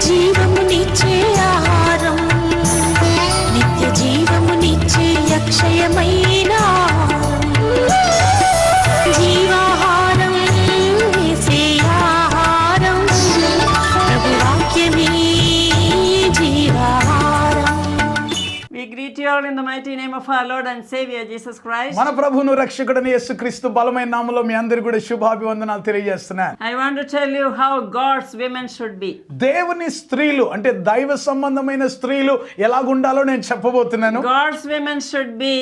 జీవమునిచ్చే ఆహారం, నిత్య జీవమునిచ్చే అక్షయమైన జీవాహారం, యేసే ఆహారం, ప్రభు వాక్యమే జీవాహారం. We greet you all in the mighty name of our Lord and Savior Jesus Christ. మన ప్రభువును రక్షకుడైన యేసుక్రీస్తు బలమైన నామములో మీ అందరికీ కూడా శుభాభివందనాలు తెలియజేస్తున్నాను. I want to tell you how God's women should be. దేవుని స్త్రీలు అంటే దైవ సంబంధమైన స్త్రీలు ఎలాగుండాలో నేను చెప్పబోతున్నాను. God's women should be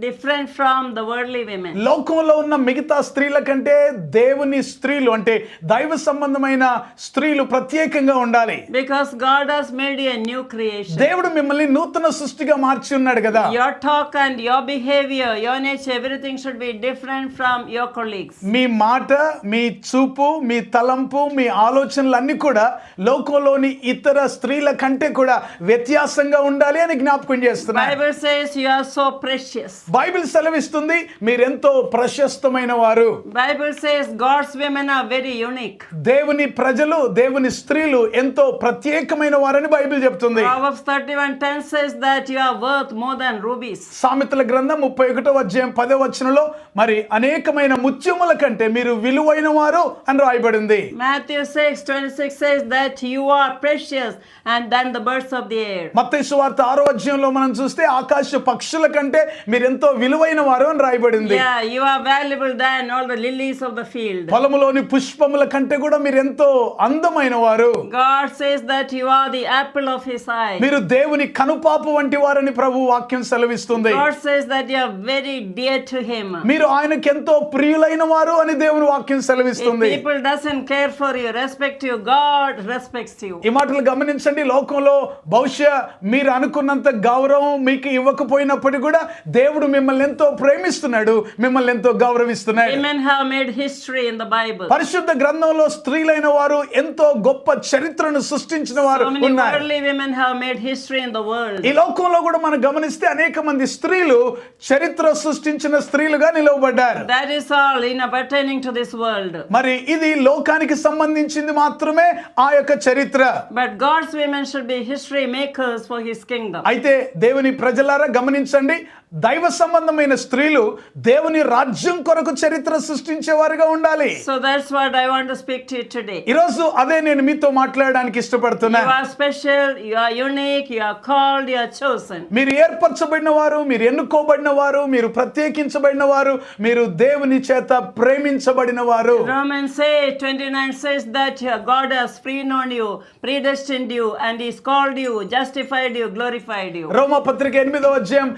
different from the worldly women. లోకంలో ఉన్న మిగతా స్త్రీల కంటే దేవుని స్త్రీలు అంటే దైవ సంబంధమైన స్త్రీలు ప్రత్యేకంగా ఉండాలి. Because God has made you a new creation. దేవుడు మిమ్మల్ని నూతన సృష్టిగా మార్చి ఉన్నాడు కదా. Your talk and your behavior, your nature, everything should be different from your colleagues. మీ మాట, మీ చూపు, మీ తలంపు, మీ ఆలోచనలు అన్ని కూడా లోకంలోని ఇతర స్త్రీల కంటే కూడా వ్యత్యాసంగా ఉండాలి అని జ్ఞాపకం చేస్తున్నాను. Bible says you are so precious. Bible సెలవిస్తుంది మీరెంతో ప్రశస్తమైన వారు. Bible says God's women are very unique. దేవుని ప్రజలు, దేవుని స్త్రీలు ఎంతో ప్రత్యేకమైన వారని బైబిల్ చెప్తుంది. Proverbs 31:10 says that you are worth more than rubies. సామెతల గ్రంథం 31వ అధ్యాయం 10వ వచనంలో మరి అనేకమైన ముత్యముల కంటే మీరు విలువైన వారు అని రాయబడింది. Matthew 6:26 says that you are precious and than the birds of the air. మత్తయి సువార్త 6వ అధ్యాయంలో మనం చూస్తే ఆకాశ పక్షుల కంటే మీరెంతో విలువైన వారు అని రాయబడింది. Yeah, you are valuable than all the lilies of the field. పొలములోని పుష్పముల కంటే కూడా మీరెంతో అందమైన వారు. God says that you are the apple of his eye. మీరు దేవుని కనుపాపు వంటి వారని ప్రభు వాక్యం సెలవిస్తుంది. God says that you are very dear to him. మీరు ఆయనకి ఎంతో ప్రియులైన వారు అని దేవుని వాక్యం If సెలవిస్తుంది. people doesn't care for you, respect you, God respects you. ఈ మాటలు గమనించండి. లోకంలో బహుశా మీరు అనుకున్నంత గౌరవం మీకు ఇవ్వకపోయినప్పటికీ కూడా దేవుడు మిమ్మల్ని ఎంతో ప్రేమిస్తున్నాడు, మిమ్మల్ని ఎంతో గౌరవిస్తున్నాడు. Women have made history in the Bible. పరిశుద్ధ గ్రంథంలో స్త్రీలైన వారు ఎంతో గొప్ప చరిత్రను సృష్టించిన వారు So many ఉన్నారు. worldly women have made history in the world. ఈ లోకంలో కూడా మనం గమనిస్తే అనేక మంది స్త్రీలు చరిత్ర సృష్టించిన స్త్రీలుగా నిలవబడ్డారు. That is all in pertaining to this world. మరి ఇది లోకానికి సంబంధించింది మాత్రమే ఆ యొక్క చరిత్ర. But God's women should be history makers for his kingdom. అయితే దేవుని ప్రజలారా గమనించండి, దైవ సంబంధమైన స్త్రీలు దేవుని రాజ్యం కొరకు చరిత్ర సృష్టించేవారుగా ఉండాలి. So that's what I want to speak to you today. ఈరోజు అదే నేను మీతో మాట్లాడడానికి You ఇష్టపడుతున్నాను. are special, you are unique, you are called, you are chosen. మీరు ఏర్పరచబడిన వారు, మీరు ఎన్నుకోబడిన వారు, మీరు ప్రత్యేకించబడిన వారు, మీరు దేవుని చేత ప్రేమించబడిన వారు. Romans 8:29 says that God has pre-known you, predestined you, and he's called you, justified you, glorified you. రోమా పత్రిక 8వ అధ్యాయం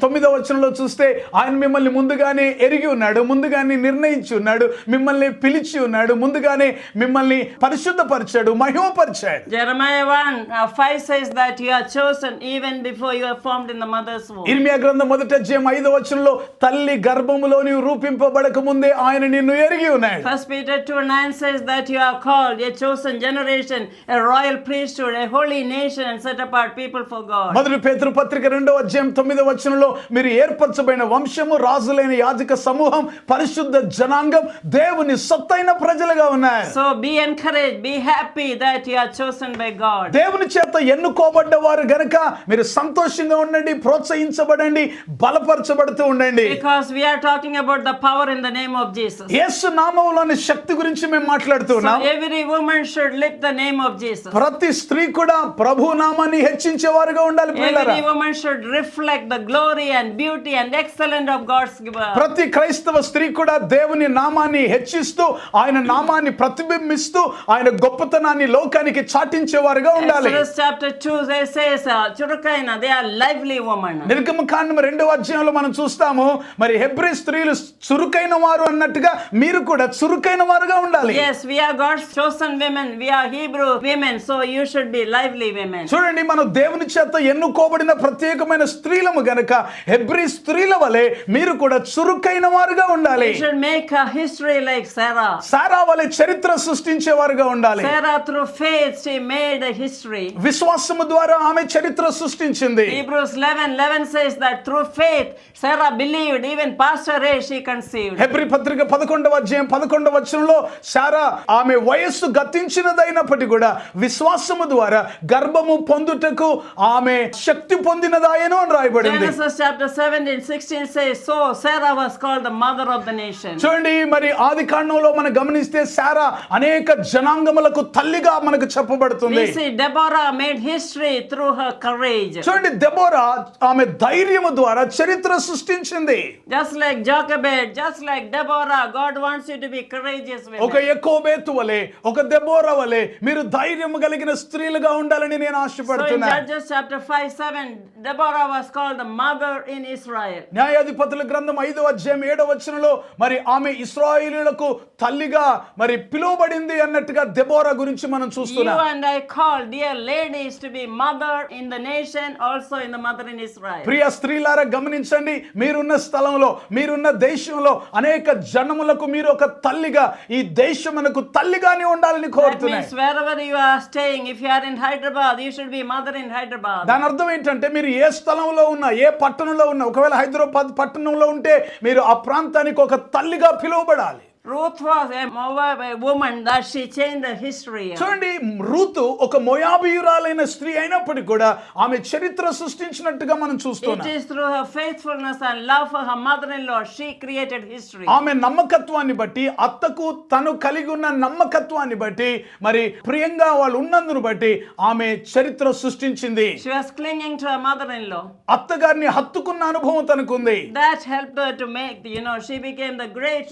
29వ వచనంలో చూస్తే ఆయన మిమ్మల్ని ముందుగానే ఎరిగి ఉన్నాడు, ముందుగానే నిర్ణయించి ఉన్నాడు, మిమ్మల్ని పిలిచి ఉన్నాడు, ముందుగానే మిమ్మల్ని పరిశుద్ధపరిచాడు, మహిమపరిచాడు. Jeremiah 1:5 says that you are chosen even before you are formed in the mother's womb. ఇర్మియా గ్రంథం 1వ అధ్యాయం 5వ వచనంలో తల్లి గర్భములో నీవు రూపింపబడక ముందే ఆయన నిన్ను ఎరిగి ఉన్నాడు. 1 Peter 2:9 says that you are called a chosen generation, a royal priesthood, a holy nation, and set apart people for God. మొదటి పేతురు పత్రిక 2వ అధ్యాయం 9వ వచనంలో మీరు ఏర్పరచబడిన వంశము, రాజులైన యాజక సమూహం, పరిశుద్ధ జనాంగం, దేవుని సొత్తైన ప్రజలుగా ఉన్నారు. So be encouraged, be happy that you are chosen by God. దేవుని చేత ఎన్నుకోబడ్డ వారు గనుక మీరు సంతోషంగా ఉండండి, ప్రోత్సహించబడండి, బలపరచబడుతూ ఉండండి. Because we are talking about the power in the name of Jesus. యేసు నామములోని శక్తి గురించి మేము మాట్లాడుతున్నాం. So every woman should lift the name of Jesus. ప్రతి స్త్రీ కూడా ప్రభు నామాన్ని హెచ్చించేవారుగా ఉండాలి ప్రియులారా. Every woman should reflect the glory and beauty and excellence of God's giver. ప్రతి క్రైస్తవ స్త్రీ కూడా దేవుని నామాన్ని హెచ్చిస్తూ ఆయన నామాన్ని ప్రతిబింబిస్తూ ఆయన గొప్పతనాన్ని లోకానికి చాటించేవారుగా ఉండాలి. Exodus chapter 2 says చురుకైన, they are lively women. నిర్గమకాండం 2వ అధ్యాయంలో మనం చూస్తాము మరి హెబ్రీ స్త్రీలు చురుకైన వారు అన్నట్టుగా మీరు కూడా చురుకైన వారుగా ఉండాలి. Yes, we are God's chosen women, we are Hebrew women, so you should be lively women. చూడండి, మనం దేవుని చేత ఎన్నుకోబడిన ప్రత్యేకమైన స్త్రీలము గనక హెబ్రీ స్త్రీల వలె మీరు కూడా చురుకైన వారుగా ఉండాలి. You should make a history like Sarah. సారా వలె చరిత్ర సృష్టించేవారుగా ఉండాలి. Sarah, through faith, she made a history. విశ్వాసము ద్వారా ఆమె చరిత్ర సృష్టించింది. Hebrews 11:11 says that through faith, Sarah believed, even past her age, she conceived. Hebrew పత్రిక 11వ అధ్యాయం 11వ వచనంలో సారా ఆమె వయస్సు గతించినదైనప్పటికీ కూడా విశ్వాసము ద్వారా గర్భము పొందుటకు ఆమె శక్తి పొందినదాయను అని రాయబడింది. Genesis chapter 17:16 says, so Sarah was called the mother of the nation. చూడండి, మరి ఆది కాండంలో మనం గమనిస్తే సారా అనేక జనాంగములకు తల్లిగా మనకు చెప్పబడుతుంది. We see Deborah made history through her courage. చూడండి, దెబోరా ఆమె ధైర్యము ద్వారా చరిత్ర సృష్టించింది. Just like Jochebed, just like Deborah, God wants you to be courageous with ఒక యెకోబేతు వలె, ఒక దెబోరా వలె మీరు ధైర్యము కలిగిన స్త్రీలుగా ఉండాలని నేను So in ఆశపడుతున్నాను. Judges chapter 5:7, Deborah was called the mother in Israel. న్యాయాధిపతుల గ్రంథం 5వ అధ్యాయం 7వ వచనంలో మరి ఆమె ఇశ్రాయేలీయులకు తల్లిగా మరి పిలువబడింది అన్నట్టుగా దెబోరా గురించి మనం You చూస్తున్నాం. and I call dear ladies to be mother in the nation, also in the mother in Israel. ప్రియ స్త్రీలారా గమనించండి, మీరున్న స్థలంలో, మీరున్న దేశంలో అనేక జనములకు మీరు ఒక తల్లిగా, ఈ దేశమునకు తల్లిగానే ఉండాలని That కోరుతున్నాయి. means wherever you are staying, if you are in Hyderabad, you should be mother in Hyderabad. దాని అర్థం ఏంటంటే మీరు ఏ స్థలంలో ఉన్నా, ఏ పట్టణంలో ఉన్నా, ఒకవేళ హైదరాబాద్ పట్టణంలో ఉంటే మీరు ఆ ప్రాంతానికి ఒక తల్లిగా పిలువబడాలి. Ruth was a Moab woman that she changed the history. చూడండి, రూతు ఒక మోయాబీయురాలైన స్త్రీ అయినప్పటికీ కూడా ఆమె చరిత్ర సృష్టించినట్టుగా మనం It చూస్తున్నాం. is through her faithfulness and love for her mother-in-law she created history. ఆమె నమ్మకత్వాన్ని బట్టి, అత్తకు తను కలిగి ఉన్న నమ్మకత్వాన్ని బట్టి, మరి ప్రియంగా వాళ్ళు ఉన్నందును బట్టి ఆమె చరిత్ర సృష్టించింది. She was clinging to her mother-in-law. అత్తగారిని హత్తుకున్న అనుభవం తనకుంది. That helped her to make, she became the great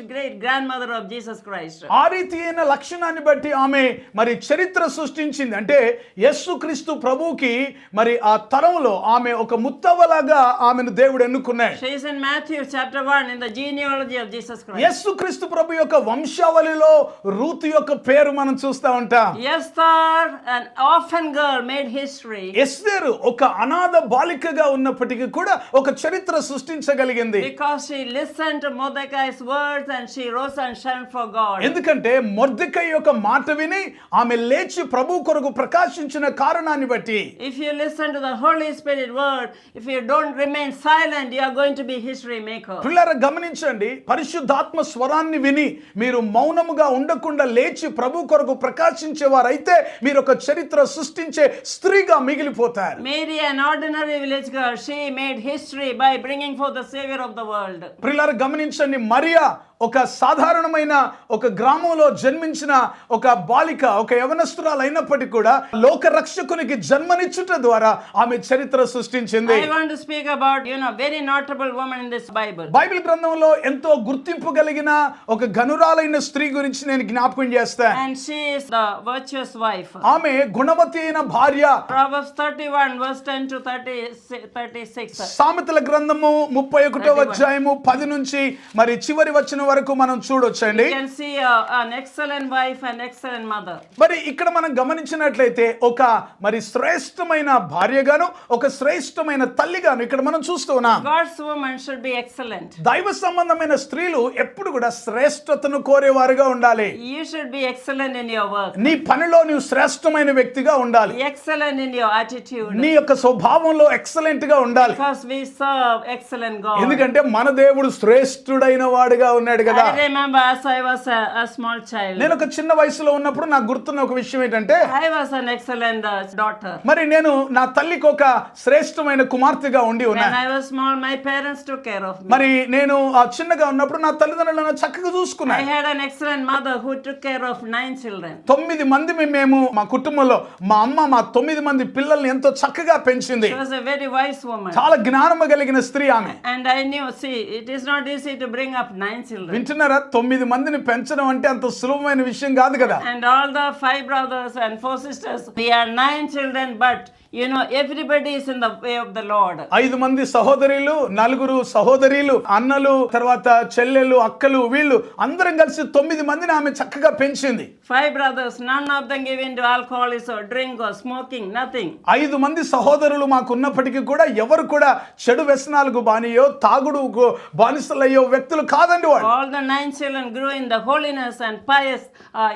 grandmother of Jesus Christ. ఆ రీతి అయిన లక్షణాన్ని బట్టి ఆమె మరి చరిత్ర సృష్టించింది. అంటే యేసుక్రీస్తు ప్రభువుకి మరి ఆ తరంలో ఆమె ఒక ముత్తవలాగా ఆమెను దేవుడు ఎన్నుకున్నాడు. She is in Matthew chapter 1 in the genealogy of Jesus Christ. యేసుక్రీస్తు ప్రభు యొక్క వంశావళిలో రూతు యొక్క పేరు మనం చూస్తా ఉంటాం. Esther, an orphan girl, made history ఎస్తేరు ఒక అనాథ బాలికగా ఉన్నప్పటికీ కూడా ఒక చరిత్ర సృష్టించగలిగింది. because she listened to Mordecai's words and she rose and shone for God. ఎందుకంటే మొర్దెకై యొక్క మాట విని ఆమె లేచి ప్రభు కొరకు ప్రకాశించిన కారణాన్ని బట్టి. If you listen to the Holy Spirit word, if you don't remain silent, you are going to be history maker. పిల్లరా గమనించండి, పరిశుద్ధాత్మ స్వరాన్ని విని మీరు మౌనముగా ఉండకుండా లేచి ప్రభు కొరకు ప్రకాశించేవారైతే మీరు ఒక చరిత్ర సృష్టించే స్త్రీగా మిగిలిపోతారు. Mary, an ordinary village girl, she made history by bringing forth the Savior of the world. పిల్లరా గమనించండి, మరియా ఒక సాధారణమైన ఒక గ్రామంలో జన్మించిన ఒక బాలిక, ఒక యవనస్తురాలు అయినప్పటికీ కూడా లోక రక్షకునికి జన్మనిచ్చుట ద్వారా ఆమె చరిత్ర సృష్టించింది. I want to speak about, very notable woman in this Bible. Bible గ్రంథంలో ఎంతో గుర్తింపు కలిగిన ఒక ఘనురాలైన స్త్రీ గురించి నేను జ్ఞాపకం చేస్తాను. And she is the virtuous wife. ఆమె గుణవతి అయిన భార్య. Proverbs 31 verse 10 to 36. సామెతల గ్రంథము 31వ అధ్యాయము 10 నుంచి మరి చివరి వచనం వరకు మనం చూడొచ్చండి. You can see an excellent wife and excellent mother. మరి ఇక్కడ మనం గమనించినట్లయితే ఒక మరి శ్రేష్టమైన భార్యగాను, ఒక శ్రేష్టమైన తల్లిగాను ఇక్కడ మనం చూస్తున్నాం. God's woman should be excellent. దైవ సంబంధమైన స్త్రీలు ఎప్పుడు కూడా శ్రేష్టతను కోరేవారుగా ఉండాలి. You should be excellent in your work. నీ పనిలో నీవు శ్రేష్టమైన వ్యక్తిగా ఉండాలి. Excellent in your attitude. నీ యొక్క స్వభావంలో ఎక్సలెంట్ గా ఉండాలి. Because we serve excellent God. ఎందుకంటే మన దేవుడు శ్రేష్ఠుడైన వాడుగా ఉన్నాడు కదా. I remember as I was a small child. నేను ఒక చిన్న వయసులో ఉన్నప్పుడు నాకు గుర్తున్న ఒక విషయం ఏంటంటే, I was an excellent daughter. మరి నేను నా తల్లికి ఒక శ్రేష్టమైన కుమార్తెగా ఉండి When ఉన్నాను. I was small, my parents took care of me. మరి నేను చిన్నగా ఉన్నప్పుడు నా తల్లిదండ్రులను చక్కగా I చూసుకున్నాను. had an excellent mother who took care of 9 children. 9 మంది మేము మా కుటుంబంలో, మా అమ్మ మా 9 మంది పిల్లల్ని ఎంతో చక్కగా పెంచింది. She was a very wise woman. చాలా జ్ఞానము కలిగిన స్త్రీ ఆమె. And I knew, it is not easy to bring up 9 children. వింటున్నారా? 9 మందిని పెంచడం అంటే అంత సులభమైన విషయం కాదు కదా. And all the 5 brothers and 4 sisters, we are 9 children, but You know, everybody is in the way of the Lord. 5 మంది సహోదరులు, 4 సహోదరీలు, అన్నలు, తర్వాత చెల్లెలు, అక్కలు, వీళ్ళు అందరం కలిసి 9 మందిని ఆమె చక్కగా పెంచింది. 5 brothers, none of them give in to alcoholism or drink or smoking, nothing. 5 మంది సహోదరులు మాకు ఉన్నప్పటికీ కూడా ఎవరు కూడా చెడు వ్యసనాలకు బానియో, తాగుడుకు బానిసలయ్యో వ్యక్తులు కాదండి వాళ్ళు. All the 9 children grew in the holiness and pious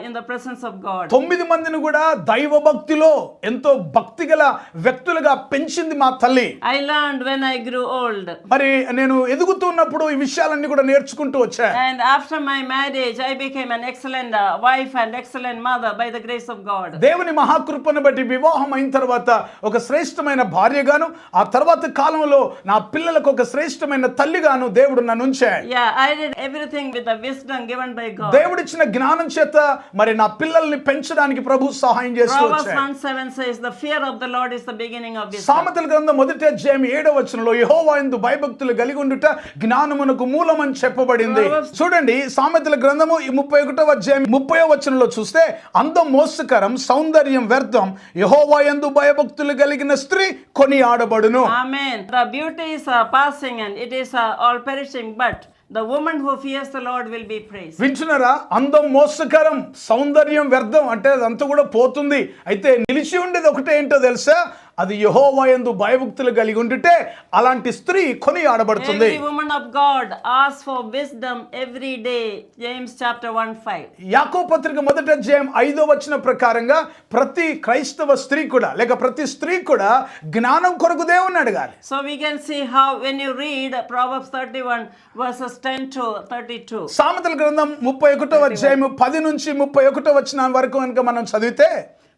in the presence of God. 9 మందిని కూడా దైవ భక్తిలో ఎంతో భక్తి గల వ్యక్తులుగా పెంచింది మా తల్లి. I learned when I grew old. మరి నేను ఎదుగుతున్నప్పుడు ఈ విషయాలన్నీ కూడా నేర్చుకుంటూ వచ్చా. And after my marriage, I became an excellent wife and excellent mother by the grace of God. దేవుని మహాకృపను బట్టి వివాహం అయిన తర్వాత ఒక శ్రేష్టమైన భార్యగాను, ఆ తర్వాత కాలంలో నా పిల్లలకు ఒక శ్రేష్టమైన తల్లిగాను దేవుడు నన్ను ఉంచాడు. Yeah, I did everything with the wisdom given by God. దేవుడిచ్చిన జ్ఞానం చేత మరి నా పిల్లల్ని పెంచడానికి ప్రభు సహాయం చేస్తూ Proverbs వచ్చాడు. 1:7 says, the fear of the Lord is the beginning of wisdom. సామెతల గ్రంథం 1:7 యెహోవా యందు భయభక్తులు కలిగి ఉండుట జ్ఞానమునకు మూలమని చెప్పబడింది. చూడండి, సామెతల గ్రంథము 31:30 చూస్తే అందం మోసకరం, సౌందర్యం వ్యర్థం, యెహోవా యందు భయభక్తులు కలిగిన స్త్రీ కొనియాడబడును. Amen. The beauty is passing and it is all perishing, but the woman who fears the Lord will be praised. వింటున్నారా? అందం మోసకరం, సౌందర్యం వ్యర్థం అంటే అదంతా కూడా పోతుంది. అయితే నిలిచి ఉండేది ఒకటే ఏంటో తెలుసా? అది యెహోవా యందు భయభక్తులు కలిగి ఉంటే అలాంటి స్త్రీ కొనియాడబడుతుంది. Every woman of God asks for wisdom every day. James chapter 1:5. యాకోబు పత్రిక 1:5 ప్రకారంగా ప్రతి క్రైస్తవ స్త్రీ కూడా లేక ప్రతి స్త్రీ కూడా జ్ఞానం కొరకు దేవుణ్ణి అడగాలి. So we can see how when you read Proverbs 31 verses 10 to 32. సామెతల గ్రంథం 31:10 10 నుంచి 31 వరకు కనుక మనం చదివితే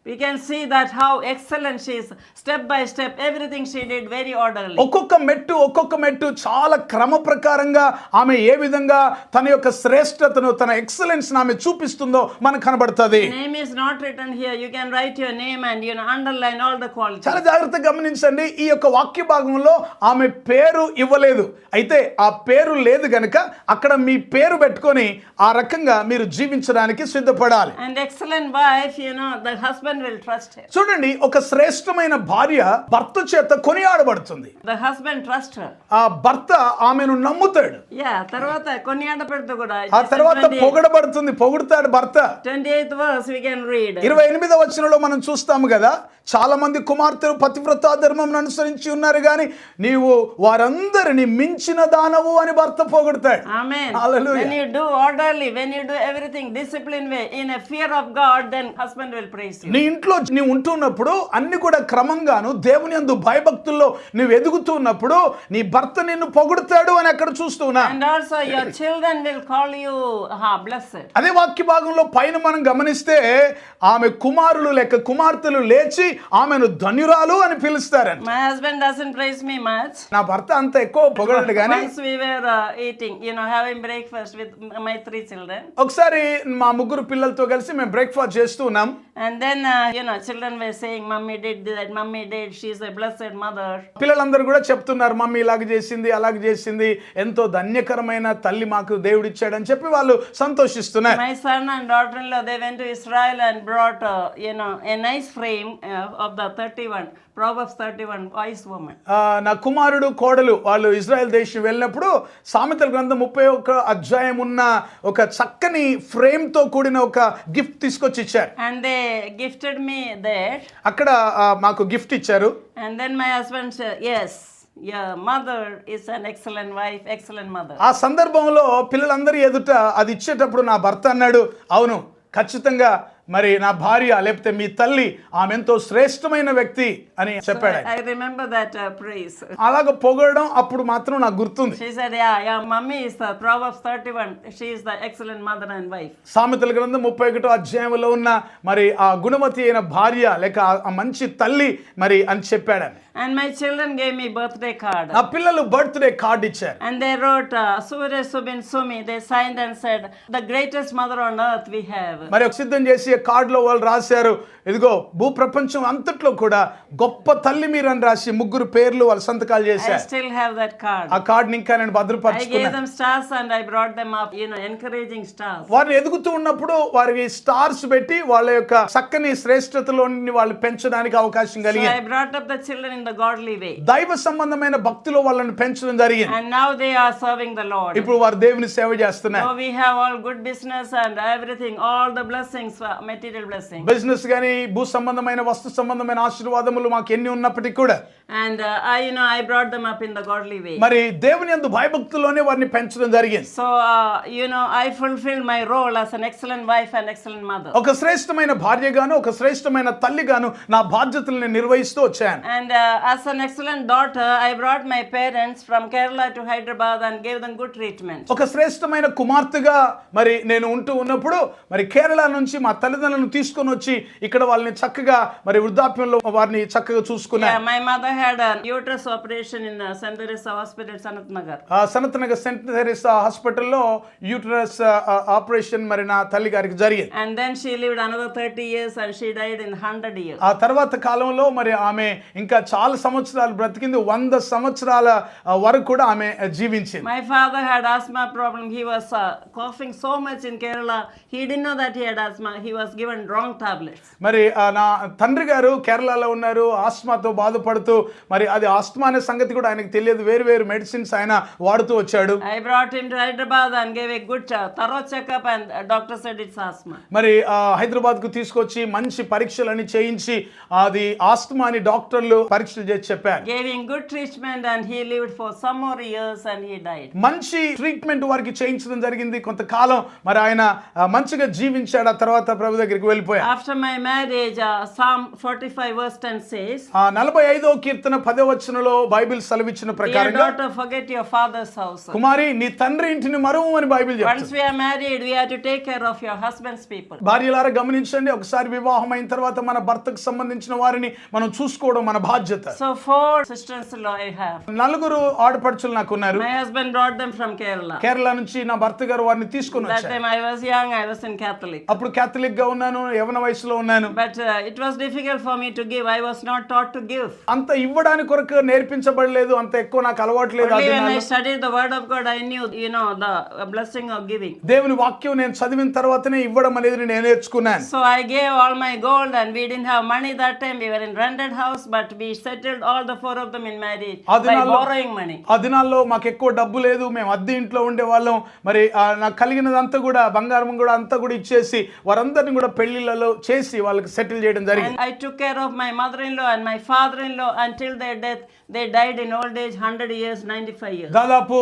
we can see that how excellent she is. Step by step, everything she did very orderly. ఒక్కొక్క మెట్టు చాలా క్రమ ప్రకారంగా ఆమె ఏ విధంగా తన యొక్క శ్రేష్టతను, తన ఎక్సలెన్స్ ఆమె చూపిస్తుందో మనకు కనబడుతుంది. Name is not written here. You can write your name and underline all the qualities. చాలా జాగ్రత్తగా గమనించండి. ఈ యొక్క వాక్య భాగంలో ఆమె పేరు ఇవ్వలేదు. అయితే ఆ పేరు లేదు గనుక అక్కడ మీ పేరు పెట్టుకొని ఆ రకంగా మీరు జీవించడానికి సిద్ధపడాలి. And excellent wife, the husband will trust her. చూడండి, ఒక శ్రేష్టమైన భార్య భర్త చేత కొనియాడబడుతుంది. The husband trusts her. ఆ భర్త ఆమెను నమ్ముతాడు. తర్వాత కొనియాడబడుతూ కూడా. ఆ తర్వాత పొగుడుతాడు భర్త. 28th verse we can read. 28వ మనం చూస్తాము కదా, చాలా మంది కుమార్తెలు పతివ్రతా ధర్మం అనుసరించి ఉన్నారు గాని నీవు వారందరిని మించిన దానవు అని భర్త పొగుడుతాడు. Amen. Hallelujah. When you do orderly, when you do everything disciplined way, in a fear of God, then husband will praise you. నీ ఇంట్లో నీవు ఉంటున్నప్పుడు అన్ని కూడా క్రమంగాను దేవుని యందు భయభక్తుల్లో నువ్వు ఎదుగుతున్నప్పుడు నీ భర్త నిన్ను పొగుడుతాడు అని అక్కడ చూస్తున్నా. And also your children will call you blessed. అదే వాక్య భాగంలో పైన మనం గమనిస్తే ఆమె కుమారులు లేక కుమార్తెలు లేచి ఆమెను ధన్యురాలు అని పిలుస్తారని. My husband doesn't praise me much. నా భర్త అంత ఎక్కువ పొగడడు గాని Once we were eating, having breakfast with my 3 children. ఒకసారి మా ముగ్గురు పిల్లలతో కలిసి మేము బ్రేక్ఫాస్ట్ చేస్తూ ఉన్నాం. And then children were saying, "Mummy did that, Mummy did. She's a blessed mother." పిల్లలందరూ కూడా చెప్తున్నారు, మమ్మీ ఇలాగ చేసింది, అలాగ చేసింది, ఎంతో ధన్యకరమైన తల్లి మాకు దేవుడు ఇచ్చాడని చెప్పి వాళ్ళు సంతోషిస్తున్నారు. My son and daughter-in-law, they went to Israel and brought a nice frame of the 31 Proverbs 31 wise woman. నా కుమారుడు కోడలు వాళ్ళు ఇజ్రాయెల్ దేశం వెళ్ళినప్పుడు సామెతల గ్రంథం 31 ఉన్న ఒక చక్కని ఫ్రేమ్ తో కూడిన ఒక గిఫ్ట్ తీసుకొచ్చి ఇచ్చారు. And they gifted me that. అక్కడ మాకు గిఫ్ట్ ఇచ్చారు. And then my husband said, "Yes, your mother is an excellent wife, excellent mother." ఆ సందర్భంలో పిల్లలందరి ఎదుట అది ఇచ్చేటప్పుడు నా భర్త అన్నాడు, అవును ఖచ్చితంగా మరి నా భార్య లేకపోతే మీ తల్లి ఆమె ఎంతో శ్రేష్టమైన వ్యక్తి అని చెప్పాడు. I remember that praise. అలాగ పొగడడం అప్పుడు మాత్రం నాకు గుర్తుంది. She said, "Yeah, mummy is the Proverbs 31. She is the excellent mother and wife." సామెతల గ్రంథం 31 ఉన్న మరి ఆ గుణవతి అయిన భార్య లేక ఆ మంచి తల్లి మరి అని చెప్పాడని. And my children gave me birthday card. నా పిల్లలు బర్త్డే కార్డ్ ఇచ్చారు. And they wrote, Surya Subin Sumi. They signed and said, the greatest mother on earth we have. మరి ఒక సిద్ధం చేసి కార్డులో వాళ్ళు రాశారు, ఇదిగో భూప్రపంచం అంతట్లో కూడా గొప్ప తల్లి మీరు అని రాసి 3 పేర్లు వాళ్ళ సంతకాలు I చేశారు. still have that card. ఆ కార్డుని ఇంకా నేను I gave భద్రపరుచుకున్నాను. them stars and I brought them up, encouraging stars. వారిని ఎదుగుతూ ఉన్నప్పుడు వారికి స్టార్స్ పెట్టి వాళ్ళ యొక్క చక్కని శ్రేష్టతలోని వాళ్ళు పెంచడానికి అవకాశం So కలిగింది. I brought up the children in the godly way. దైవ సంబంధమైన భక్తిలో వాళ్ళని పెంచడం జరిగింది. And now they are serving the Lord. ఇప్పుడు వారు దేవుని సేవ చేస్తున్నారు. So we have all good business and everything, all the blessings, material blessings. Business గానీ భూ సంబంధమైన వస్తు సంబంధమైన ఆశీర్వాదములు మాకు ఎన్ని ఉన్నప్పటికీ కూడా And I brought them up in the godly way. మరి దేవుని యందు భయభక్తుల్లోనే వారిని పెంచడం జరిగింది. So I fulfilled my role as an excellent wife and excellent mother. ఒక శ్రేష్టమైన భార్యగాను ఒక శ్రేష్టమైన తల్లిగాను నా బాధ్యతల్ని నిర్వహిస్తూ వచ్చాను. And as an excellent daughter, I brought my parents from Kerala to Hyderabad and gave them good treatment. ఒక శ్రేష్టమైన కుమార్తెగా మరి నేను ఉంటూ ఉన్నప్పుడు మరి కేరళ నుంచి మా తల్లిదండ్రులను తీసుకొని వచ్చి ఇక్కడ వాళ్ళని చక్కగా మరి వృద్ధాప్యంలో వారిని చక్కగా చూసుకున్నాను. Yeah, my mother had a uterus operation in St. Teresa Hospital, Sanat Nagar. Sanat Nagar saint Teresa హాస్పిటల్లో యూటరస్ ఆపరేషన్ మరి నా తల్లి గారికి జరిగింది. And then she lived another 30 years and she died in 100 years. ఆ తర్వాత కాలంలో మరి ఆమె ఇంకా చాలా సంవత్సరాలు బ్రతికింది. 100 సంవత్సరాల వరకు కూడా ఆమె జీవించింది. My father had asthma problem. He was coughing so much in Kerala. He didn't know that he had asthma. He was given wrong tablets. మరి నా తండ్రి గారు కేరళలో ఉన్నారు, ఆస్మాతో బాధపడుతూ మరి అది ఆస్మా అనే సంగతి కూడా ఆయనకు తెలియదు. వేరు వేరు మెడిసిన్స్ ఆయన వాడుతూ వచ్చాడు. I brought him to Hyderabad and gave a good thorough checkup and doctor said it's asthma. మరి హైదరాబాద్కు తీసుకొచ్చి మంచి పరీక్షలన్నీ చేయించి అది ఆస్మా అని డాక్టర్లు పరీక్షలు చేసి చెప్పారు. Gave him good treatment and he lived for some more years and he died. మంచి ట్రీట్మెంట్ వారికి చేయించడం జరిగింది. కొంతకాలం మరి ఆయన మంచిగా జీవించాడు. ఆ తర్వాత ప్రభు దగ్గరికి వెళ్ళిపోయాడు. After my marriage, Psalm 45 verse 10 says, 45వ కీర్తన 10వ వచనంలో బైబిల్ సెలవిచ్చిన dear ప్రకారంగా daughter, forget your father's house. కుమారి నీ తండ్రి ఇంటిని మరువు అని బైబిల్ Once చెప్తుంది. we are married, we have to take care of your husband's people. భార్యలారా గమనించండి, ఒకసారి వివాహం అయిన తర్వాత మన భర్తకు సంబంధించిన వారిని మనం చూసుకోవడం మన బాధ్యత. So 4 sisters-in-law I have. 4 ఆడపడుచులు నాకు ఉన్నారు. My husband brought them from Kerala. Kerala నుంచి నా భర్త గారు వారిని తీసుకొని That వచ్చారు. time I was young, I was in Catholic. అప్పుడు క్యాథలిక్ గా ఉన్నాను, యవన వయసులో ఉన్నాను. But it was difficult for me to give. I was not taught to give. అంత ఇవ్వడానికి కొరకు నేర్పించబడలేదు, అంత ఎక్కువ నాకు అలవాటు లేదు. Only when I studied the word of God, I knew, the blessing of giving. దేవుని వాక్యం నేను చదివిన తర్వాతనే ఇవ్వడం అనేది నేను నేర్చుకున్నాను. So I gave all my gold and we didn't have money that time. We were in rented house, but we settled all the 4 of them in marriage by borrowing money. ఆ దినాల్లో మాకు ఎక్కువ డబ్బు లేదు, మేము అద్దె ఇంట్లో ఉండేవాళ్ళం. మరి నాకు కలిగినదంతా కూడా బంగారం కూడా అంతా కూడా ఇచ్చేసి వారందరిని కూడా పెళ్లిళ్ళలో చేసి వాళ్ళకి సెటిల్ చేయడం జరిగింది. And I took care of my mother-in-law and my father-in-law until their death. They died in old age, 100 years, 95 years. దాదాపు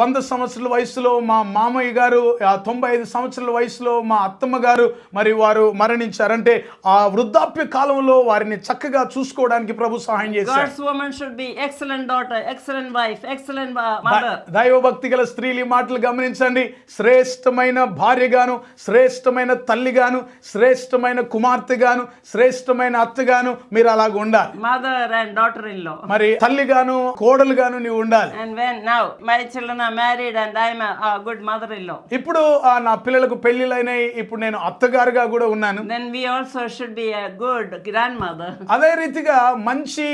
100 సంవత్సరాల వయసులో మా మామయ్య గారు, 95 సంవత్సరాల వయసులో మా అత్తమ్మ గారు మరి వారు మరణించారు. అంటే ఆ వృద్ధాప్య కాలంలో వారిని చక్కగా చూసుకోవడానికి ప్రభు సహాయం చేశారు. God's woman should be excellent daughter, excellent wife, excellent mother. దైవభక్తి గల స్త్రీలు ఈ మాటలు గమనించండి. శ్రేష్టమైన భార్యగాను, శ్రేష్టమైన తల్లిగాను, శ్రేష్టమైన కుమార్తెగాను, శ్రేష్టమైన అత్తగాను మీరు అలాగ ఉండాలి. Mother and daughter-in-law. మరి తల్లిగాను కోడలుగాను నీవు ఉండాలి. And when now my children are married and I am a good mother-in-law. ఇప్పుడు నా పిల్లలకు పెళ్లిళ్ళైనాయి, ఇప్పుడు నేను అత్తగారుగా కూడా ఉన్నాను. Then we also should be a good grandmother. అదే రీతిగా మంచి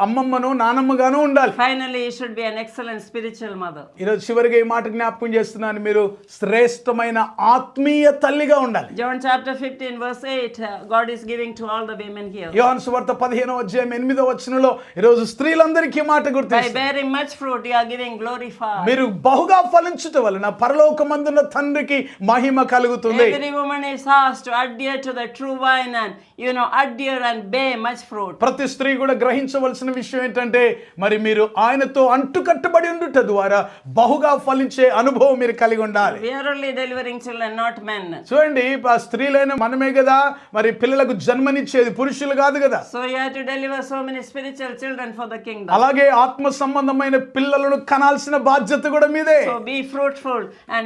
అమ్మమ్మను నానమ్మగాను ఉండాలి. Finally, you should be an excellent spiritual mother. ఈరోజు చివరిగా ఈ మాట జ్ఞాపకం చేస్తున్నాను, మీరు శ్రేష్టమైన ఆత్మీయ తల్లిగా ఉండాలి. John chapter 15 verse 8, God is giving to all the women here. యోహాను సువార్త 15వ అధ్యాయం 8వ వచనంలో ఈరోజు స్త్రీలందరికీ మాట By గుర్తిస్తుంది. bearing much fruit, you are giving glory for. మీరు బహుగా ఫలించుట వలన పరలోకమందున్న తండ్రికి మహిమ కలుగుతుంది. Every woman is asked to adhere to the true vine and adhere and bear much fruit. ప్రతి స్త్రీ కూడా గ్రహించవలసిన విషయం ఏంటంటే మరి మీరు ఆయనతో అంటుకట్టబడి ఉండుట ద్వారా బహుగా ఫలించే అనుభవం మీరు కలిగి ఉండాలి. We are only delivering children, not men. చూడండి, స్త్రీలైన మనమే కదా మరి పిల్లలకు జన్మనిచ్చేది, పురుషులు కాదు కదా. So you have to deliver so many spiritual children for the kingdom. అలాగే ఆత్మ సంబంధమైన పిల్లలను కనాల్సిన బాధ్యత కూడా మీదే. So be fruitful and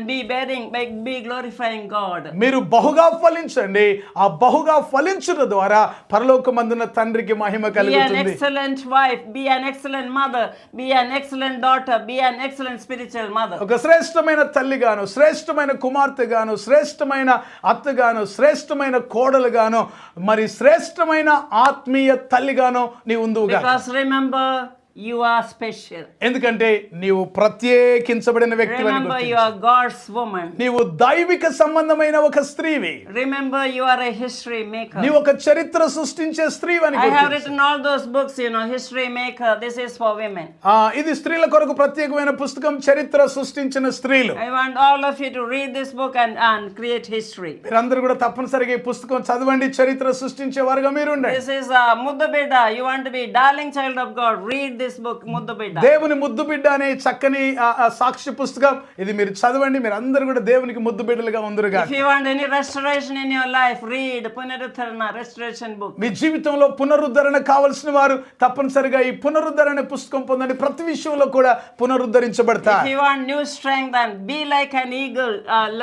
be glorifying God. మీరు బహుగా ఫలించండి. ఆ బహుగా ఫలించుట ద్వారా పరలోకమందున తండ్రికి మహిమ Be an కలుగుతుంది. excellent wife, be an excellent mother, be an excellent daughter, be an excellent spiritual mother. ఒక శ్రేష్టమైన తల్లిగాను, శ్రేష్టమైన కుమార్తెగాను, శ్రేష్టమైన అత్తగాను, శ్రేష్టమైన కోడలుగాను, మరి శ్రేష్టమైన ఆత్మీయ తల్లిగాను నీ ఉందువుగా. Because remember, you are special. ఎందుకంటే నీవు ప్రత్యేకించబడిన వ్యక్తివని Remember, you గుర్తించు. are God's woman. నీవు దైవిక సంబంధమైన ఒక స్త్రీవి. Remember, you are a history maker. నీవు ఒక చరిత్ర సృష్టించే స్త్రీవని I have గుర్తించు. written all those books, history maker. This is for women. ఇది స్త్రీల కొరకు ప్రత్యేకమైన పుస్తకం, చరిత్ర సృష్టించిన స్త్రీలు. I want all of you to read this book and create history. మీరందరూ కూడా తప్పనిసరిగా ఈ పుస్తకం చదవండి, చరిత్ర సృష్టించే వారుగా మీరు ఉండండి. This is Mudda Bidda. You want to be darling child of God. Read this book, Mudda Bidda. దేవుని ముద్దు బిడ్డ అనే చక్కని సాక్షి పుస్తకం ఇది, మీరు చదవండి. మీరు అందరూ కూడా దేవునికి ముద్దు బిడ్డలుగా ఉందరుగా. If you want any restoration in your life, read Punaruttharana restoration book. మీ జీవితంలో పునరుద్ధరణ కావలసిన వారు తప్పనిసరిగా ఈ పునరుద్ధరణ పుస్తకం పొందండి. ప్రతి విషయంలో కూడా పునరుద్ధరించబడతారు. If you want new strength and be like an eagle,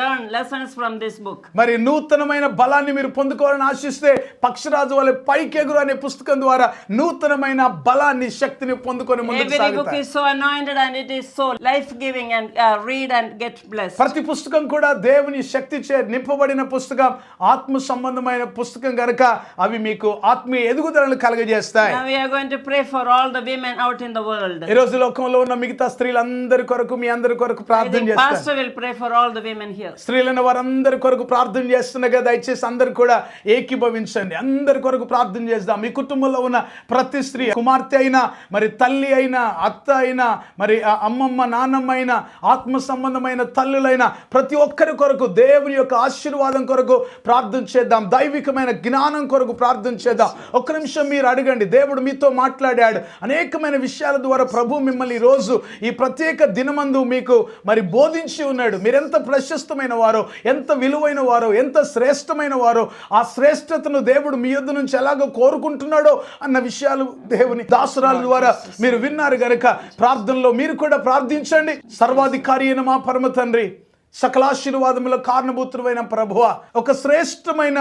learn lessons from this book. మరి నూతనమైన బలాన్ని మీరు పొందుకోవాలని ఆశిస్తే పక్షిరాజు వలె పైకెగురు అనే పుస్తకం ద్వారా నూతనమైన బలాన్ని, శక్తిని పొందుకొని ముందుకు Every book సాగుతారు. is so anointed and it is so life-giving, and read and get blessed. ప్రతి పుస్తకం కూడా దేవుని శక్తి చే నింపబడిన పుస్తకం, ఆత్మ సంబంధమైన పుస్తకం గనుక అవి మీకు ఆత్మీయ ఎదుగుదలను కలుగజేస్తాయి. Now we are going to pray for all the women out in the world. ఈ రోజు లోకంలో ఉన్న మిగతా స్త్రీలందరి కొరకు, మీ అందరి కొరకు I ప్రార్థన think చేస్తారు. Pastor will pray for all the women here. స్త్రీలైన వారందరి కొరకు ప్రార్థన చేస్తుండగా దయచేసి అందరు కూడా ఏకీభవించండి. అందరి కొరకు ప్రార్థన చేద్దాం. మీ కుటుంబంలో ఉన్న ప్రతి స్త్రీ, కుమార్తె అయినా, మరి తల్లి అయినా, అత్త అయినా, మరి అమ్మమ్మ, నాన్నమ్మ అయినా, ఆత్మ సంబంధమైన తల్లులైనా, ప్రతి ఒక్కరి కొరకు దేవుని యొక్క ఆశీర్వాదం కొరకు ప్రార్థన చేద్దాం. దైవికమైన జ్ఞానం కొరకు ప్రార్థన చేద్దాం. ఒక్క నిమిషం మీరు అడగండి. దేవుడు మీతో మాట్లాడాడు. అనేకమైన విషయాల ద్వారా ప్రభు మిమ్మల్ని ఈ రోజు ఈ ప్రత్యేక దినమందు మీకు మరి బోధించి ఉన్నాడు. మీరెంత ప్రశస్తమైన వారో, ఎంత విలువైన వారో, ఎంత శ్రేష్టమైన వారో, ఆ శ్రేష్టతను దేవుడు మీ యొద్ద నుంచి ఎలాగో కోరుకుంటున్నాడో అన్న విషయాలు దేవుని దాసురాల ద్వారా మీరు విన్నారు గనుక ప్రార్థనలో మీరు కూడా ప్రార్థించండి. సర్వాధికారి అయిన మా పరమ తండ్రి, సకలాశీర్వాదముల కారణభూతుడైన ప్రభువా, ఒక శ్రేష్టమైన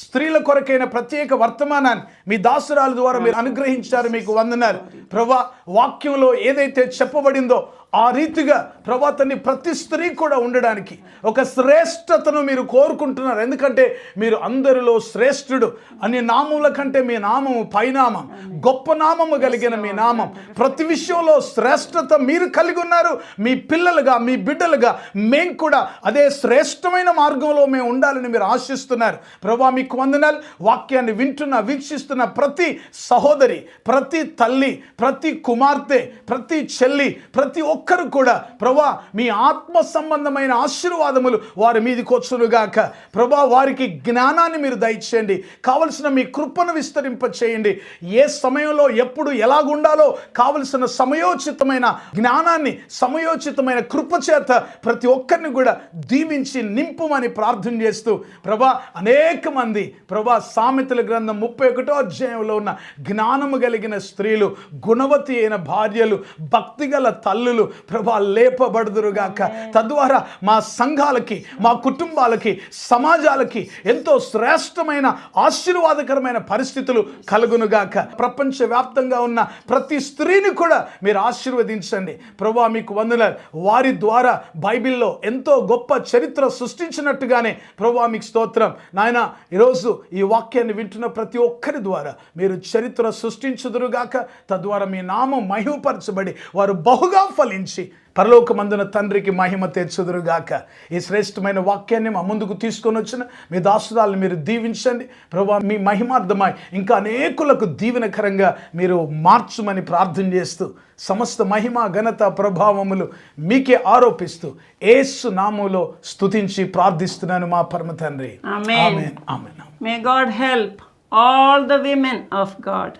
స్త్రీల కొరకైన ప్రత్యేక వర్తమానాన్ని మీ దాసురాల ద్వారా మీరు అనుగ్రహించారు. మీకు వందనాలు ప్రభువా. వాక్యంలో ఏదైతే చెప్పబడిందో ఆ రీతిగా ప్రభువా తండ్రి ప్రతి స్త్రీ కూడా ఉండడానికి ఒక శ్రేష్టతను మీరు కోరుకుంటున్నారు. ఎందుకంటే మీరు అందరిలో శ్రేష్ఠుడు. అన్ని నామముల కంటే మీ నామము పైనామం, గొప్ప నామము కలిగిన మీ నామం. ప్రతి విషయంలో శ్రేష్టత మీరు కలిగి ఉన్నారు. మీ పిల్లలుగా, మీ బిడ్డలుగా మేము కూడా అదే శ్రేష్టమైన మార్గంలో మేము ఉండాలని మీరు ఆశిస్తున్నారు. ప్రభువా మీకు వందనాలు. వాక్యాన్ని వింటున్న, వీక్షిస్తున్న ప్రతి సహోదరి, ప్రతి తల్లి, ప్రతి కుమార్తె, ప్రతి చెల్లి, ప్రతి ఒక్కరు కూడా ప్రభువా మీ ఆత్మ సంబంధమైన ఆశీర్వాదములు వారి మీదకి వచ్చునుగాక. ప్రభువా వారికి జ్ఞానాన్ని మీరు దయచేయండి. కావలసిన మీ కృపను విస్తరింప చేయండి. ఏ సమయంలో ఎప్పుడు ఎలాగుండాలో కావలసిన సమయోచితమైన జ్ఞానాన్ని, సమయోచితమైన కృప చేత ప్రతి ఒక్కరిని కూడా దీవించి నింపుమని ప్రార్థన చేస్తూ ప్రభువా అనేక మంది ప్రభువా సామెతల గ్రంథం 31వ అధ్యాయంలో ఉన్న జ్ఞానము కలిగిన స్త్రీలు, గుణవతి అయిన భార్యలు, భక్తిగల తల్లులు ప్రభువా లేపబడుదురుగాక. తద్వారా మా సంఘాలకి, మా కుటుంబాలకి, సమాజాలకి ఎంతో శ్రేష్టమైన ఆశీర్వాదకరమైన పరిస్థితులు కలుగునుగాక. ప్రపంచవ్యాప్తంగా ఉన్న ప్రతి స్త్రీని కూడా మీరు ఆశీర్వదించండి ప్రభువా. మీకు వందనాలు. వారి ద్వారా బైబిల్లో ఎంతో గొప్ప చరిత్ర సృష్టించినట్టుగానే ప్రభువా మీకు స్తోత్రం నాయన. ఈరోజు ఈ వాక్యాన్ని వింటున్న ప్రతి ఒక్కరి ద్వారా మీరు చరిత్ర సృష్టించుదురుగాక. తద్వారా మీ నామం మహిమపరచబడి వారు బహుగా ఫలించి పరలోకమందున తండ్రికి మహిమ తెచ్చుదురుగాక. ఈ శ్రేష్టమైన వాక్యాన్ని మా ముందుకు తీసుకొని వచ్చిన మీ దాసురాలను మీరు దీవించండి ప్రభువా. మీ మహిమార్థమై ఇంకా అనేకులకు దీవెనకరంగా మీరు మార్చుమని ప్రార్థన చేస్తూ సమస్త మహిమ, ఘనత, ప్రభావములు మీకే ఆరోపిస్తూ యేసు నామములో స్తుతించి ప్రార్థిస్తున్నాను మా పరమ తండ్రి. ఆమేన్. ఆమేన్. May God help all the women of God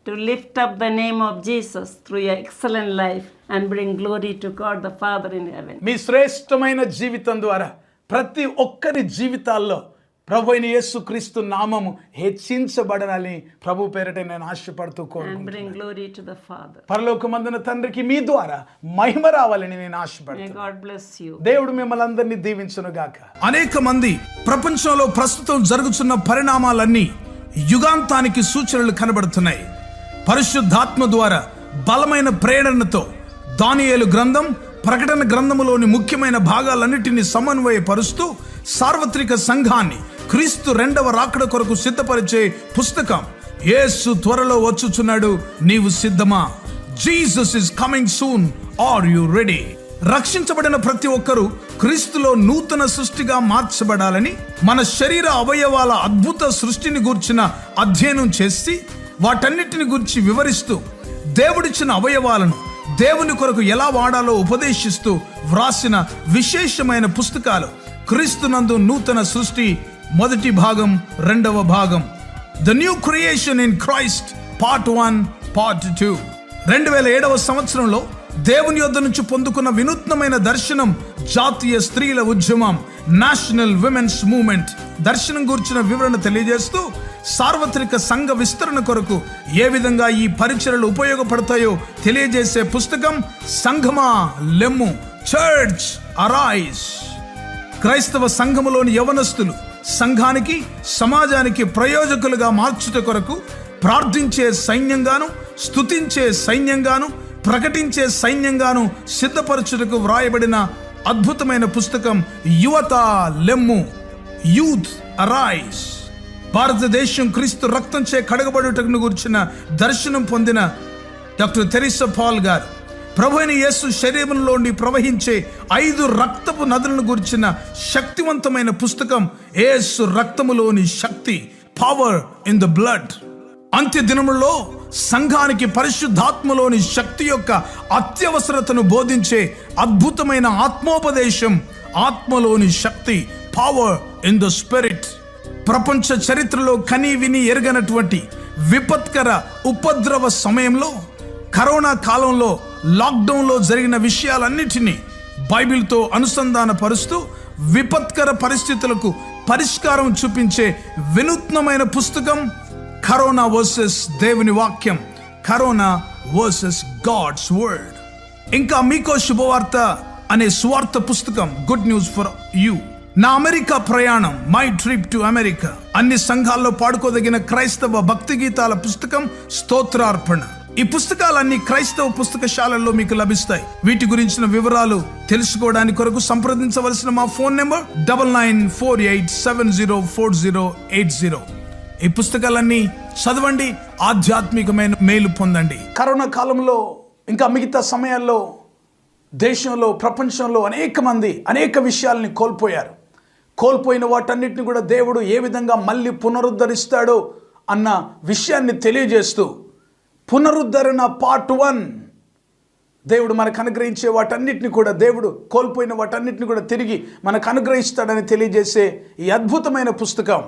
to lift up the name of Jesus through your excellent life and bring glory to God the Father in heaven. మీ శ్రేష్టమైన జీవితం ద్వారా ప్రతి ఒక్కరి జీవితాల్లో ప్రభు అయిన యేసుక్రీస్తు నామము హెచ్చించబడాలని ప్రభు పేరిట నేను ఆశపడుతూ And కోరుకుంటున్నాను. bring glory to the Father. పరలోకమందున తండ్రికి మీ ద్వారా మహిమ రావాలని నేను May ఆశపడుతున్నాను. God bless you. దేవుడు మిమ్మల్ని అందరినీ దీవించును గాక. అనేక మంది ప్రపంచంలో ప్రస్తుతం జరుగుతున్న పరిణామాలన్నీ యుగాంతానికి సూచనలు కనబడుతున్నాయి. పరిశుద్ధాత్మ ద్వారా బలమైన ప్రేరణతో దానియేలు గ్రంథం, ప్రకటన గ్రంథములోని ముఖ్యమైన భాగాలన్నిటినీ సమన్వయపరుస్తూ సార్వత్రిక సంఘాన్ని క్రీస్తు రెండవ రాకడ కొరకు సిద్ధపరిచే పుస్తకం. యేసు త్వరలో వచ్చుచున్నాడు, నీవు సిద్ధమా? Jesus is coming soon, are you ready? రక్షించబడిన ప్రతి ఒక్కరూ క్రీస్తులో నూతన సృష్టిగా మార్చబడాలని మన శరీర అవయవాల అద్భుత సృష్టిని గూర్చిన అధ్యయనం చేసి వాటన్నిటిని గురించి వివరిస్తూ దేవుడిచ్చిన అవయవాలను దేవుని కొరకు ఎలా వాడాలో ఉపదేశిస్తూ వ్రాసిన విశేషమైన పుస్తకాలు క్రీస్తునందు నూతన సృష్టి మొదటి భాగం, రెండవ భాగం. The new creation in Christ part 1, part 2. 2007వ సంవత్సరంలో దేవుని యొద్ద నుంచి పొందుకున్న వినూత్నమైన దర్శనం, జాతీయ స్త్రీల ఉద్యమం, నేషనల్ విమెన్స్ మూవ్మెంట్ దర్శనం గురించిన వివరణ తెలియజేస్తూ సార్వత్రిక సంఘ విస్తరణ కొరకు ఏ విధంగా ఈ పరిచర్యలు ఉపయోగపడతాయో తెలియజేసే పుస్తకం సంఘమా లెమ్ము, చర్చ్ అరైజ్. క్రైస్తవ సంఘములోని యవనస్తులు సంఘానికి, సమాజానికి ప్రయోజకులుగా మార్చుట కొరకు ప్రార్థించే సైన్యంగాను, స్తుతించే సైన్యంగాను, ప్రకటించే సైన్యంగాను సిద్ధపరచుటకు వ్రాయబడిన అద్భుతమైన పుస్తకం యువత లెమ్ము, యూత్ అరైజ్. భారతదేశం క్రీస్తు రక్తంచే కడగబడుటకు గురించిన దర్శనం పొందిన డాక్టర్ తెరిసా పాల్ గారు ప్రభు అయిన యేసు శరీరంలోని ప్రవహించే 5 రక్తపు నదులను గురించిన శక్తివంతమైన పుస్తకం యేసు రక్తములోని శక్తి, పవర్ ఇన్ ద బ్లడ్. అంత్య దినములలో సంఘానికి పరిశుద్ధాత్మలోని శక్తి యొక్క అత్యవసరతను బోధించే అద్భుతమైన ఆత్మోపదేశం, ఆత్మలోని శక్తి, పవర్ ఇన్ ద స్పిరిట్. ప్రపంచ చరిత్రలో కని విని ఎరగనటువంటి విపత్కర ఉపద్రవ సమయంలో, కరోనా కాలంలో, లాక్డౌన్లో జరిగిన విషయాలన్నిటినీ బైబిల్తో అనుసంధాన పరుస్తూ విపత్కర పరిస్థితులకు పరిష్కారం చూపించే వినూత్నమైన పుస్తకం కరోనా వర్సెస్ దేవుని వాక్యం, కరోనా వర్సెస్ గాడ్స్ వర్డ్. ఇంకా మీకో శుభవార్త అనే స్వార్థ పుస్తకం, గుడ్ న్యూస్ ఫర్ యూ. నా అమెరికా ప్రయాణం, మై ట్రిప్ టు అమెరికా. అన్ని సంఘాల్లో పాడుకోదగిన క్రైస్తవ భక్తి గీతాల పుస్తకం స్తోత్రార్పణ. ఈ పుస్తకాలన్నీ క్రైస్తవ పుస్తకశాలల్లో మీకు లభిస్తాయి. వీటి గురించిన వివరాలు తెలుసుకోవడానికి కొరకు సంప్రదించవలసిన మా ఫోన్ నెంబర్ 9948704080. ఈ పుస్తకాలన్నీ చదవండి, ఆధ్యాత్మికమైన మేలు పొందండి. కరోనా కాలంలో ఇంకా మిగతా సమయాల్లో దేశంలో, ప్రపంచంలో అనేక మంది అనేక విషయాల్ని కోల్పోయారు. కోల్పోయిన వాటన్నిటిని కూడా దేవుడు ఏ విధంగా మళ్ళీ పునరుద్ధరిస్తాడో అన్న విషయాన్ని తెలియజేస్తూ పునరుద్ధరణ పార్ట్ 1, దేవుడు మనకు అనుగ్రహించే వాటన్నిటిని కూడా, దేవుడు కోల్పోయిన వాటన్నిటిని కూడా తిరిగి మనకు అనుగ్రహిస్తాడని తెలియజేసే ఈ అద్భుతమైన పుస్తకం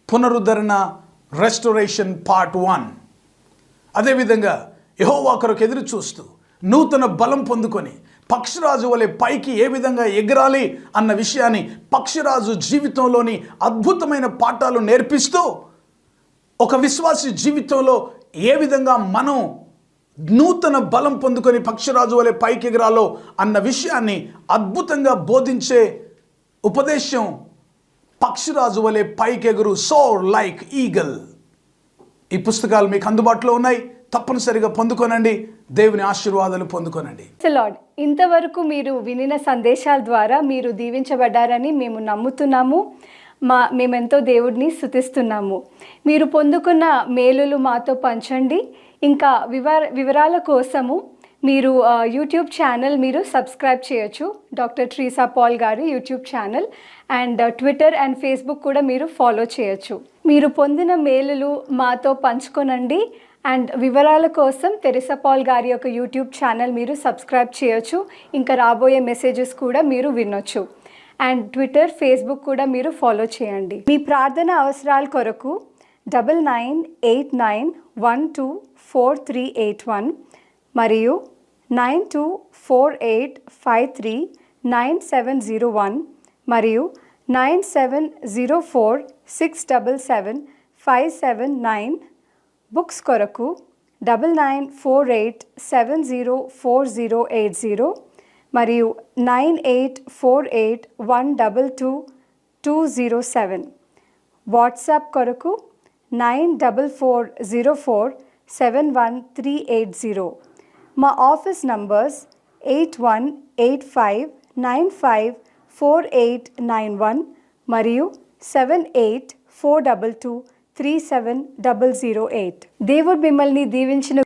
పునరుద్ధరణ, రెస్టోరేషన్ పార్ట్ 1. అదేవిధంగా యెహోవా కొరకు ఎదురు చూస్తూ నూతన బలం పొందుకొని పక్షిరాజు వలె పైకి ఏ విధంగా ఎగరాలి అన్న విషయాన్ని పక్షిరాజు జీవితంలోని అద్భుతమైన పాఠాలు నేర్పిస్తూ ఒక విశ్వాసి జీవితంలో ఏ విధంగా మనం నూతన బలం పొందుకొని పక్షిరాజు వలె పైకి ఎగరాలో అన్న విషయాన్ని అద్భుతంగా బోధించే ఉపదేశం పక్షిరాజు వలె పైకెగురు, సోర్ లైక్ ఈగల్. ఈ పుస్తకాలు మీకు అందుబాటులో ఉన్నాయి, తప్పనిసరిగా పొందుకోనండి. దేవుని ఆశీర్వాదాలు పొందుకోనండి. లార్డ్, ఇంతవరకు మీరు వినిన సందేశాల ద్వారా మీరు దీవించబడ్డారని మేము నమ్ముతున్నాము. మేమెంతో దేవుడిని స్తుతిస్తున్నాము. మీరు పొందుకున్న మేలులు మాతో పంచండి. ఇంకా వివరాల కోసము మీరు యూట్యూబ్ ఛానల్ మీరు సబ్స్క్రైబ్ చేయొచ్చు, డాక్టర్ ట్రీసా పాల్ గారి YouTube channel. And Twitter and Facebook కూడా మీరు ఫాలో చేయొచ్చు. మీరు పొందిన మేలులు మాతో పంచుకోనండి. అండ్ వివరాల కోసం తెరిసా పాల్ గారి యొక్క యూట్యూబ్ ఛానల్ మీరు సబ్స్క్రైబ్ చేయొచ్చు. ఇంకా రాబోయే మెసేజెస్ కూడా మీరు వినొచ్చు. అండ్ ట్విట్టర్, ఫేస్బుక్ కూడా మీరు ఫాలో చేయండి. మీ ప్రార్థన అవసరాల కొరకు 9989124381 మరియు 9248539701 మరియు 9704677579. బుక్స్ కొరకు 9948704080 మరియు 9848122207. వాట్సాప్ కొరకు 94404 7138071380. మా ఆఫీస్ నంబర్స్ 8185954891 మరియు 7842237008. దేవుడు మిమ్మల్ని దీవించిన